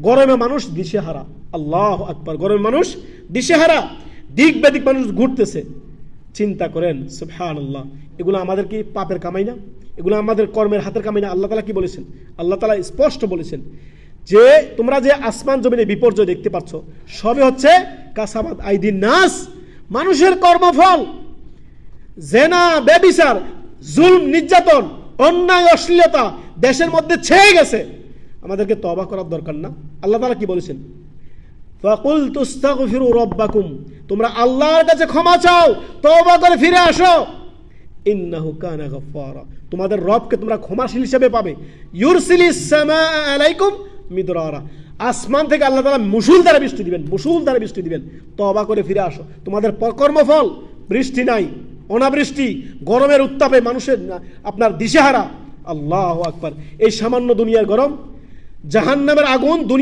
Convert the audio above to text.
গরমে মানুষ দিশেহারা। আল্লাহু আকবার। গরমে মানুষ দিশেহারা, দিক বেদিক মানুষ ঘুরতেছে। চিন্তা করেন, সুবহানাল্লাহ। এগুলো আমাদের কি পাপের কামাই না? এগুলো আমাদের কর্মের হাতের কামাই না? আল্লাহ তাআলা কি বলেছেন? আল্লাহ তাআলা স্পষ্ট বলেছেন যে তোমরা যে আসমান জমিনে বিপর্যয় দেখতে পাচ্ছ, সবই হচ্ছে কাসাবাত আইদিন নাস, মানুষের কর্মফল। জেনা, ব্যভিচার, জুলম, নির্যাতন, অন্যায়, অশ্লীলতা দেশের মধ্যে ছেয়ে গেছে। আমাদেরকে তওবা করার দরকার না? আল্লাহ তাআলা কি বলেছেন? ফাকুল তুস্তাগফিরু রাব্বাকুম, তোমরা আল্লাহর কাছে ক্ষমা চাও, তওবা করে ফিরে আসো। ইন্নাহু কানা গাফফারা, তোমাদের রবকে তোমরা ক্ষমাশীল হিসেবে পাবে। ইউরসিলিস সামাআ আলাইকুম মিদরারা, আসমান থেকে আল্লাহ তাআলা মুষলধারে বৃষ্টি দিবেন, মুষলধারে বৃষ্টি দিবেন। তওবা করে ফিরে আসো। তোমাদের কর্মফল, বৃষ্টি নাই, অনাবৃষ্টি, গরমের উত্তাপে মানুষের আপনার দিশেহারা। আল্লাহু আকবার। এই সামান্য দুনিয়ার গরম, জাহান্নামের আগুন